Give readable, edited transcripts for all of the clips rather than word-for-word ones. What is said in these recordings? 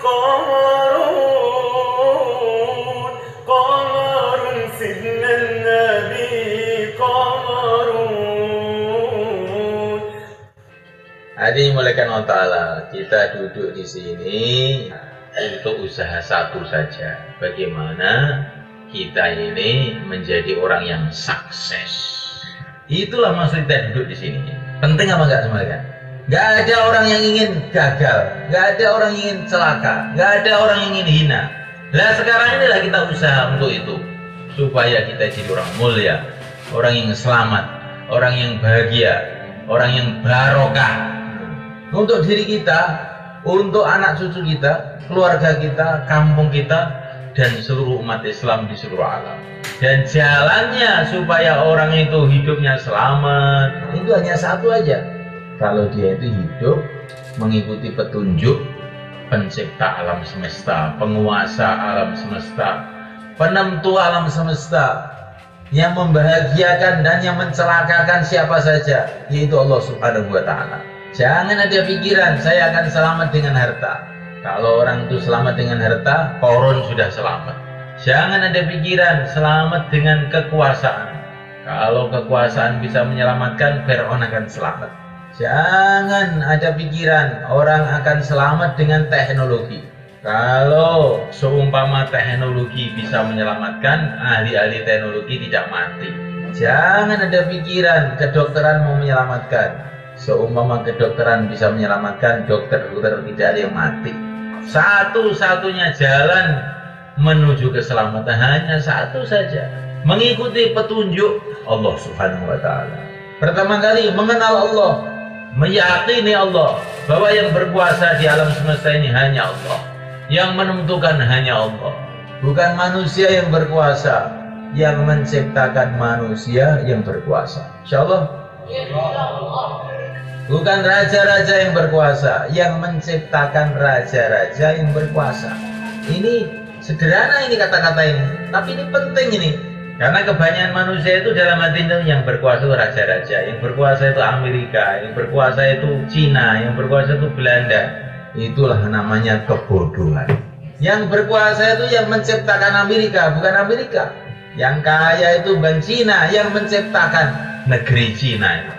قمرون قمر سيدنا النبي قمرون. Hadirin dimulakan Allah Ta'ala, kita duduk di sini untuk usaha satu saja. Bagaimana kita ini menjadi orang yang sukses. Itulah maksud kita duduk di sini. Penting apa enggak semuanya? Enggak ada orang yang ingin gagal, enggak ada orang yang ingin celaka, enggak ada orang yang ingin hina. Nah sekarang inilah kita usaha untuk itu, supaya kita jadi orang mulia, orang yang selamat, orang yang bahagia, orang yang barokah. Untuk diri kita, untuk anak cucu kita, keluarga kita, kampung kita, dan seluruh umat Islam di seluruh alam. Dan jalannya supaya orang itu hidupnya selamat, itu hanya satu aja. Kalau dia itu hidup mengikuti petunjuk pencipta alam semesta, penguasa alam semesta, penentu alam semesta, yang membahagiakan dan yang mencelakakan siapa saja, yaitu Allah Subhanahu wa Ta'ala. Jangan ada pikiran saya akan selamat dengan harta. Kalau orang itu selamat dengan harta, Qarun sudah selamat. Jangan ada pikiran selamat dengan kekuasaan. Kalau kekuasaan bisa menyelamatkan, Fir'aun akan selamat. Jangan ada pikiran orang akan selamat dengan teknologi. Kalau seumpama teknologi bisa menyelamatkan, ahli-ahli teknologi tidak mati. Jangan ada pikiran kedokteran mau menyelamatkan. Seumpama kedokteran bisa menyelamatkan, dokter-dokter tidak ada yang mati. Satu-satunya jalan menuju keselamatan hanya satu saja, mengikuti petunjuk Allah Subhanahu wa Ta'ala. Pertama kali mengenal Allah, meyakini Allah, bahwa yang berkuasa di alam semesta ini hanya Allah, yang menentukan hanya Allah, bukan manusia yang berkuasa, yang menciptakan manusia yang berkuasa. Insyaallah. Bukan raja-raja yang berkuasa, yang menciptakan raja-raja yang berkuasa. Ini sederhana ini kata-kata ini, tapi ini penting ini. Karena kebanyakan manusia itu dalam hati itu yang berkuasa itu raja-raja, yang berkuasa itu Amerika, yang berkuasa itu Cina, yang berkuasa itu Belanda. Itulah namanya kebodohan. Yang berkuasa itu yang menciptakan Amerika, bukan Amerika. Yang kaya itu bukan Cina, yang menciptakan negeri Cina itu.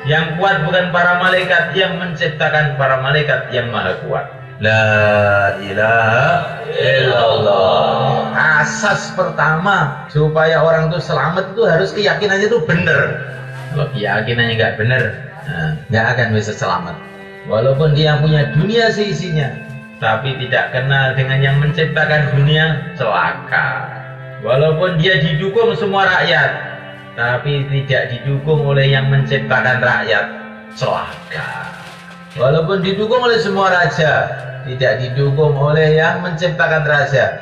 Yang kuat bukan para malaikat, yang menciptakan para malaikat yang maha kuat. La ilaha illallah. Asas pertama supaya orang itu selamat itu harus keyakinannya itu benar. Kalau keyakinannya nggak benar, nggak akan bisa selamat. Walaupun dia punya dunia seisinya, tapi tidak kenal dengan yang menciptakan dunia, celaka. Walaupun dia didukung semua rakyat, tapi tidak didukung oleh yang menciptakan rakyat, celaka. Walaupun didukung oleh semua raja, tidak didukung oleh yang menciptakan raja,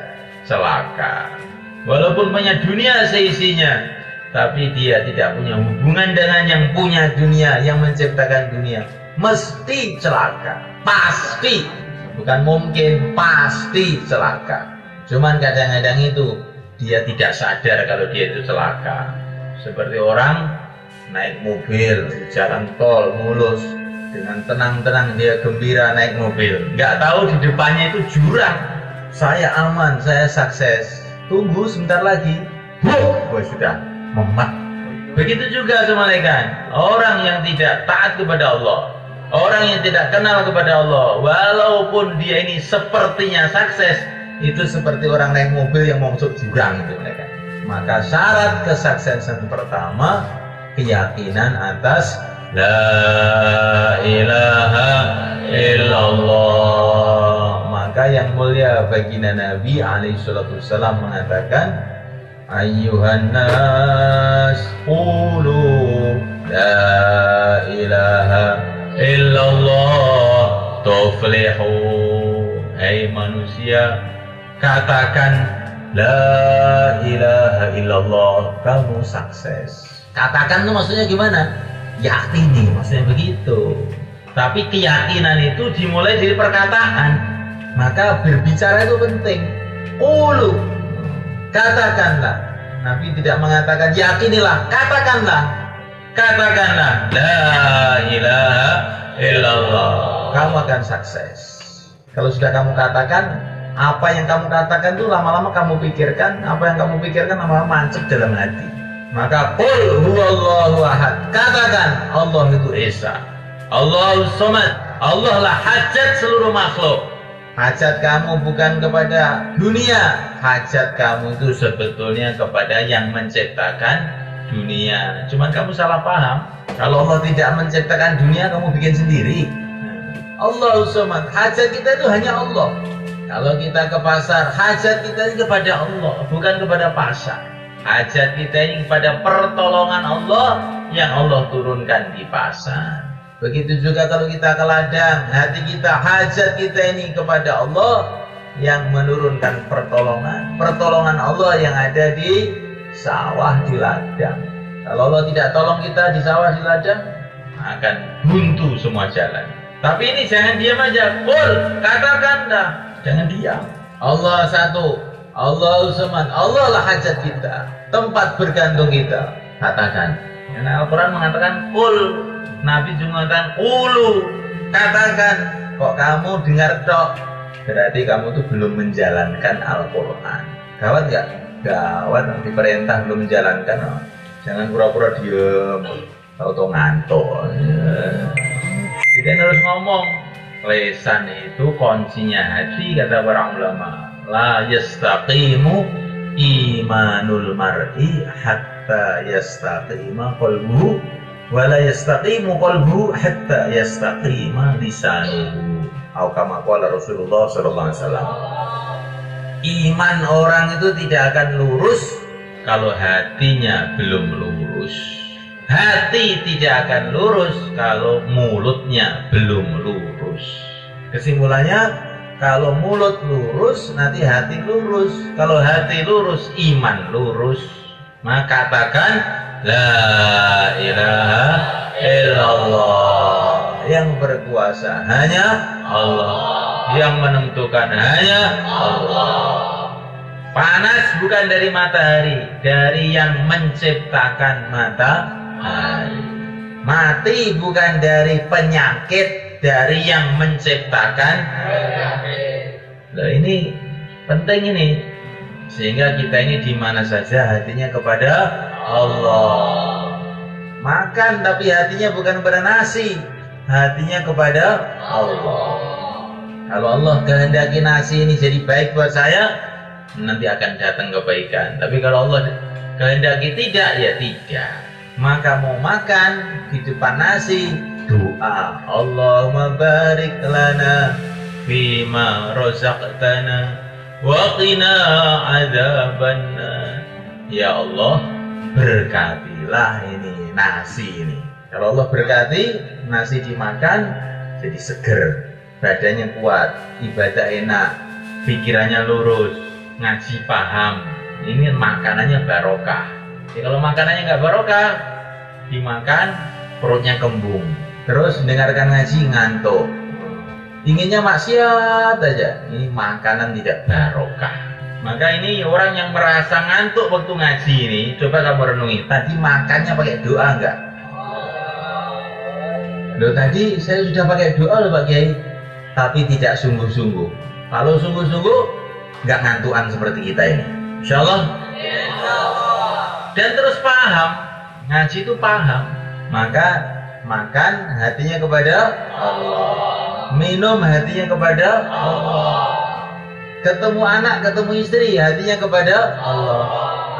celaka. Walaupun punya dunia seisinya, tapi dia tidak punya hubungan dengan yang punya dunia, yang menciptakan dunia, mesti celaka. Pasti, bukan mungkin, pasti celaka. Cuman kadang-kadang itu dia tidak sadar kalau dia itu celaka. Seperti orang naik mobil di jalan tol mulus, dengan tenang-tenang dia gembira naik mobil, nggak tahu di depannya itu jurang. Saya aman, saya sukses. Tunggu sebentar lagi, sudah memat. Begitu juga semalaikat orang yang tidak taat kepada Allah, orang yang tidak kenal kepada Allah, walaupun dia ini sepertinya sukses, itu seperti orang naik mobil yang mau masuk jurang itu mereka. Maka syarat kesuksesan pertama, keyakinan atas La ilaha illallah. Maka yang mulia baginda Nabi alaihissalam mengatakan, Ayyuhan nas qulu la ilaha illallah tuflihu. Hai manusia, katakan La ilaha illallah, kamu sukses. Katakan itu maksudnya gimana? Yakini, maksudnya begitu. Tapi keyakinan itu dimulai dari perkataan. Maka berbicara itu penting. Qulu, katakanlah. Nabi tidak mengatakan yakinilah, katakanlah. Katakanlah La ilaha illallah, kamu akan sukses. Kalau sudah kamu katakan, apa yang kamu katakan itu lama-lama kamu pikirkan, apa yang kamu pikirkan lama-lama mancep dalam hati. Maka qul huwallahu ahad, katakan Allah itu Esa, Allahus Somad, Allah lah hajat seluruh makhluk. Hajat kamu bukan kepada dunia, hajat kamu itu sebetulnya kepada yang menciptakan dunia. Cuman kamu salah paham. Kalau Allah tidak menciptakan dunia, kamu bikin sendiri. Allahus Somad, hajat kita itu hanya Allah. Kalau kita ke pasar, hajat kita ini kepada Allah, bukan kepada pasar. Hajat kita ini kepada pertolongan Allah yang Allah turunkan di pasar. Begitu juga kalau kita ke ladang, hati kita, hajat kita ini kepada Allah yang menurunkan pertolongan Allah yang ada di sawah, di ladang. Kalau Allah tidak tolong kita di sawah, di ladang, akan buntu semua jalan. Tapi ini jangan diam aja, qul, katakan dah, jangan diam. Allah satu, Allahus Somad, Allah lah hajat kita, tempat bergantung kita. Katakan. Karena Al-Quran mengatakan qul, Nabi juga mengatakan qulu, katakan. Kok kamu dengar tok, berarti kamu tuh belum menjalankan Al-Quran. Gawat nggak? Gawat, nanti perintah belum menjalankan. Oh. Jangan pura-pura diem, tahu-tahu ngantuk. Kita harus ngomong. Lesan itu kuncinya hati, kata para ulama. La yastaqimu imanul mar'i hatta yastaqima qalbuhu, wa la yastaqimu qalbuhu hatta yastaqima lisanuhu. Atau kama qala Rasulullah sallallahu alaihi wasallam. Iman orang itu tidak akan lurus kalau hatinya belum lurus. Hati tidak akan lurus kalau mulutnya belum lurus. Kesimpulannya, kalau mulut lurus, nanti hati lurus. Kalau hati lurus, iman lurus. Maka katakan, la ilaha illallah. Yang berkuasa hanya Allah. Yang menentukan hanya Allah. Panas bukan dari matahari, dari yang menciptakan matahari. Mati bukan dari penyakit, dari yang menciptakan penyakit. Nah, ini penting ini. Sehingga kita ini di mana saja hatinya kepada Allah. Makan tapi hatinya bukan kepada nasi, hatinya kepada Allah. Kalau Allah kehendaki nasi ini jadi baik buat saya, nanti akan datang kebaikan. Tapi kalau Allah kehendaki tidak, ya tidak. Maka mau makan di depan nasi, doa Allahumma barik lana bima razaqtana wa qina adzabannar. Ya Allah, berkatilah ini nasi ini. Kalau Allah berkati, nasi dimakan jadi seger, badannya kuat, ibadah enak, pikirannya lurus, ngaji paham. Ini makanannya barokah. Ya, kalau makanannya nggak barokah, dimakan perutnya kembung, terus mendengarkan ngaji ngantuk, inginnya maksiat aja. Ini makanan tidak barokah. Maka ini orang yang merasa ngantuk waktu ngaji ini, coba kamu renungi, tadi makannya pakai doa nggak? Loh, tadi saya sudah pakai doa loh Pak Kiai, tapi tidak sungguh-sungguh. Kalau sungguh-sungguh nggak ngantuan seperti kita ini, insya Allah. Dan terus paham, ngaji itu paham. Maka makan hatinya kepada Allah, minum hatinya kepada Allah, ketemu anak, ketemu istri hatinya kepada Allah.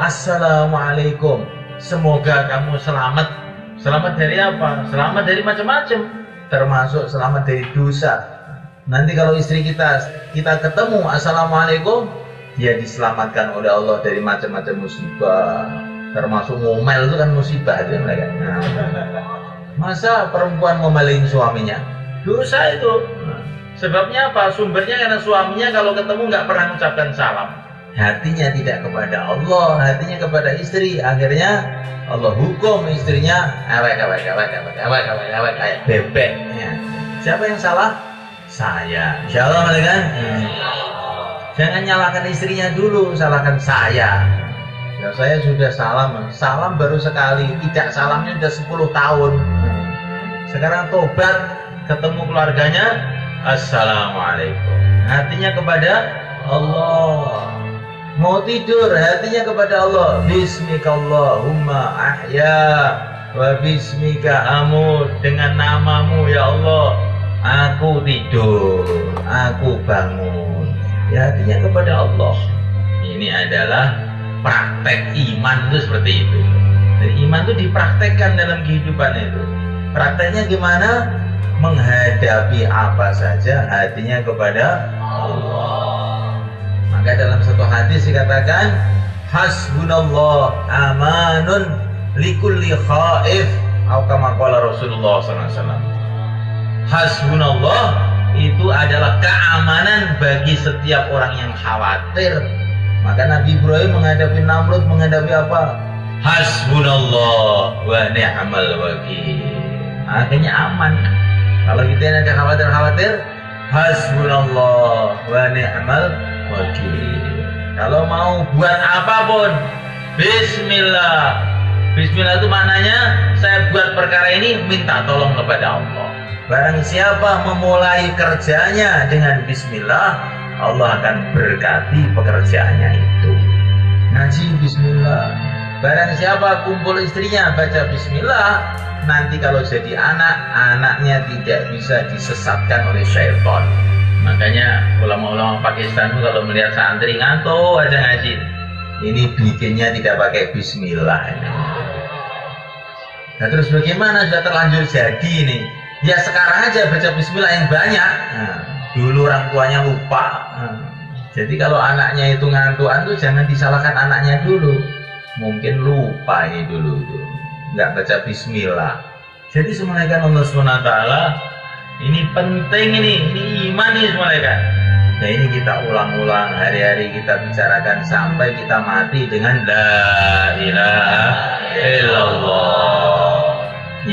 Assalamualaikum, semoga kamu selamat. Selamat dari apa? Selamat dari macam-macam, termasuk selamat dari dosa. Nanti kalau istri kita ketemu assalamualaikum, dia diselamatkan oleh Allah dari macam-macam musibah, termasuk ngomel itu kan musibah dia mereka. Nah, masa perempuan ngomelin suaminya? Dosa itu. Sebabnya apa? Sumbernya karena suaminya kalau ketemu nggak pernah mengucapkan salam. Hatinya tidak kepada Allah, hatinya kepada istri. Akhirnya Allah hukum istrinya awek kayak bebek. Ya. Siapa yang salah? Saya. Insya Allah, kan? Jangan nyalahkan istrinya dulu, salahkan saya. Ya, saya sudah salam baru sekali, tidak salamnya sudah 10 tahun. Sekarang tobat, ketemu keluarganya, Assalamualaikum. Hatinya kepada Allah. Mau tidur, hatinya kepada Allah. Bismikallahumma ahya wa bismika amut. Dengan namamu ya Allah, aku tidur, aku bangun. Ya, hatinya kepada Allah. Ini adalah praktek iman itu seperti itu. Dan iman itu dipraktekkan dalam kehidupan itu. Prakteknya gimana? Menghadapi apa saja hatinya kepada Allah. Maka dalam satu hadis dikatakan hasbunallah amanun likulli khaif, atau kama qala Rasulullah SAW. Hasbunallah itu adalah keamanan bagi setiap orang yang khawatir. Maka Nabi Ibrahim menghadapi Namrud menghadapi apa? Hasbunallah wa ni'mal wakil. Akhirnya aman. Kalau kita ada khawatir-khawatir, hasbunallah wa ni'mal wakil. Kalau mau buat apapun, bismillah. Bismillah itu maknanya saya buat perkara ini minta tolong kepada Allah. Barang siapa memulai kerjanya dengan bismillah, Allah akan berkati pekerjaannya itu. Ngaji bismillah. Barang siapa kumpul istrinya baca bismillah, nanti kalau jadi anak, anaknya tidak bisa disesatkan oleh syaitan. Makanya ulama-ulama Pakistan itu kalau melihat santri ngantuk aja ngaji, ini bikinnya tidak pakai bismillah. Nah terus bagaimana, sudah terlanjur jadi ini? Ya sekarang aja baca bismillah yang banyak. Nah, dulu orang tuanya lupa. Nah, jadi kalau anaknya itu ngantuan tuh jangan disalahkan anaknya dulu. Mungkin lupa ini dulu tuh, nggak baca bismillah. Jadi semulaikan Allah SWT, ini penting ini iman nih semulaikan. Nah ini kita ulang-ulang hari-hari kita bicarakan sampai kita mati dengan la ilaha